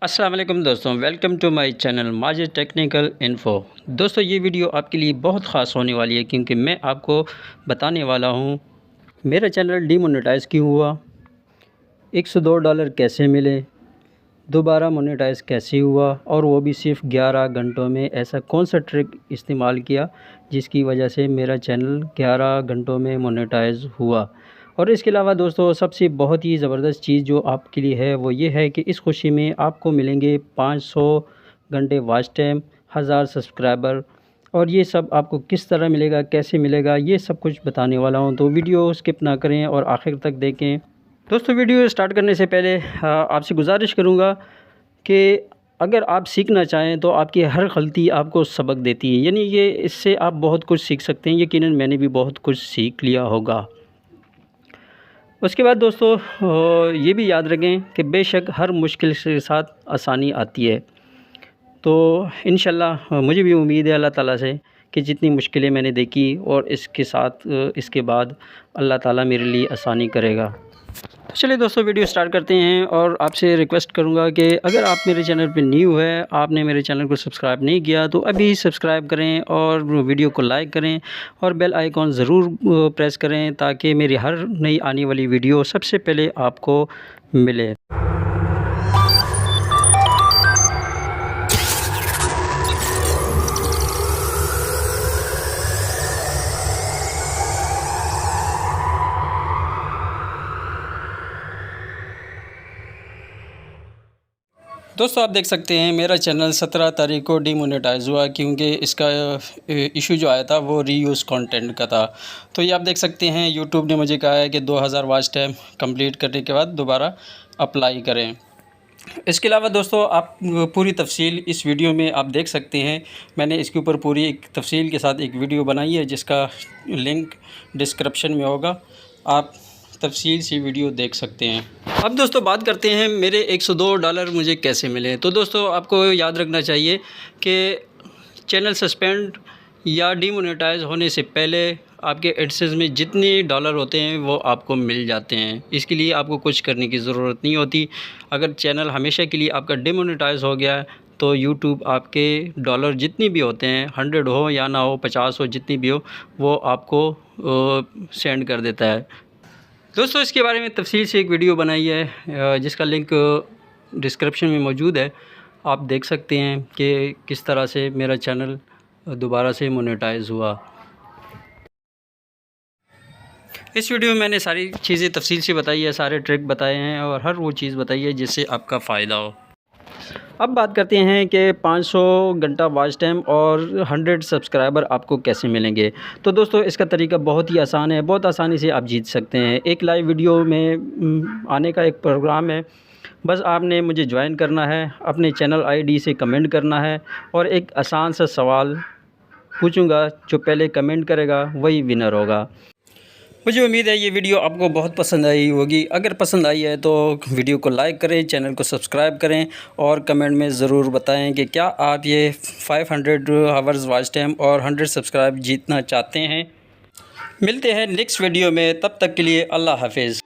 अस्सलाम वालेकुम दोस्तों, welcome to my channel Majid technical info. दोस्तों ये वीडियो आपके लिए बहुत ख़ास होने वाली है क्योंकि मैं आपको बताने वाला हूँ मेरा चैनल डीमोनेटाइज़ क्यों हुआ, $102 कैसे मिले, दोबारा मोनेटाइज़ कैसे हुआ और वो भी सिर्फ़ 11 घंटों में। ऐसा कौन सा ट्रिक इस्तेमाल किया जिसकी वजह से मेरा चैनल 11 घंटों में मोनेटाइज़ हुआ। और इसके अलावा दोस्तों सबसे बहुत ही ज़बरदस्त चीज़ जो आपके लिए है वो ये है कि इस खुशी में आपको मिलेंगे 500 घंटे वॉच टाइम, 1000 सब्सक्राइबर। और ये सब आपको किस तरह मिलेगा, कैसे मिलेगा, ये सब कुछ बताने वाला हूँ, तो वीडियो स्किप ना करें और आखिर तक देखें। दोस्तों वीडियो स्टार्ट करने से पहले आपसे गुजारिश करूँगा कि अगर आप सीखना चाहें तो आपकी हर गलती आपको सबक देती है, यानी ये इससे आप बहुत कुछ सीख सकते हैं। यकीनन मैंने भी बहुत कुछ सीख लिया होगा। उसके बाद दोस्तों ये भी याद रखें कि बेशक हर मुश्किल के साथ आसानी आती है। तो इंशाल्लाह मुझे भी उम्मीद है अल्लाह ताला से कि जितनी मुश्किलें मैंने देखी और इसके साथ इसके बाद अल्लाह ताला मेरे लिए आसानी करेगा। तो चलिए दोस्तों वीडियो स्टार्ट करते हैं और आपसे रिक्वेस्ट करूंगा कि अगर आप मेरे चैनल पे न्यू है, आपने मेरे चैनल को सब्सक्राइब नहीं किया तो अभी सब्सक्राइब करें और वीडियो को लाइक करें और बेल आइकॉन ज़रूर प्रेस करें ताकि मेरी हर नई आने वाली वीडियो सबसे पहले आपको मिले। दोस्तों आप देख सकते हैं मेरा चैनल 17 तारीख को डीमोनेटाइज़ हुआ क्योंकि इसका इशू जो आया था वो रीयूज़ कंटेंट का था। तो ये आप देख सकते हैं यूट्यूब ने मुझे कहा है कि 2000 वॉच टाइम कंप्लीट करने के बाद दोबारा अप्लाई करें। इसके अलावा दोस्तों आप पूरी तफसील इस वीडियो में आप देख सकते हैं। मैंने इसके ऊपर पूरी एक तफसील के साथ एक वीडियो बनाई है जिसका लिंक डिस्क्रिप्शन में होगा, आप तफसील से वीडियो देख सकते हैं। अब दोस्तों बात करते हैं मेरे $102 मुझे कैसे मिले। तो दोस्तों आपको याद रखना चाहिए कि चैनल सस्पेंड या डीमोनेटाइज होने से पहले आपके एडसेंस में जितने डॉलर होते हैं वो आपको मिल जाते हैं। इसके लिए आपको कुछ करने की ज़रूरत नहीं होती। अगर चैनल हमेशा के लिए आपका डीमोनेटाइज हो गया तो यूट्यूब आपके डॉलर जितनी भी होते हैं, 100 हो या ना हो, 50 हो, जितनी भी हो, वो आपको सेंड कर देता है। दोस्तों इसके बारे में तफसील से एक वीडियो बनाई है जिसका लिंक डिस्क्रिप्शन में मौजूद है, आप देख सकते हैं कि किस तरह से मेरा चैनल दोबारा से मोनेटाइज हुआ। इस वीडियो में मैंने सारी चीज़ें तफसील से बताई है, सारे ट्रिक बताए हैं और हर वो चीज़ बताई है जिससे आपका फ़ायदा हो। अब बात करते हैं कि 500 घंटा वॉच टाइम और 100 सब्सक्राइबर आपको कैसे मिलेंगे। तो दोस्तों इसका तरीका बहुत ही आसान है, बहुत आसानी से आप जीत सकते हैं। एक लाइव वीडियो में आने का एक प्रोग्राम है, बस आपने मुझे ज्वाइन करना है, अपने चैनल आईडी से कमेंट करना है और एक आसान सा सवाल पूछूंगा, जो पहले कमेंट करेगा वही विनर होगा। मुझे उम्मीद है ये वीडियो आपको बहुत पसंद आई होगी। अगर पसंद आई है तो वीडियो को लाइक करें, चैनल को सब्सक्राइब करें और कमेंट में ज़रूर बताएं कि क्या आप ये 500 आवर्स वॉच टाइम और 100 सब्सक्राइब जीतना चाहते हैं। मिलते हैं नेक्स्ट वीडियो में, तब तक के लिए अल्लाह हाफिज़।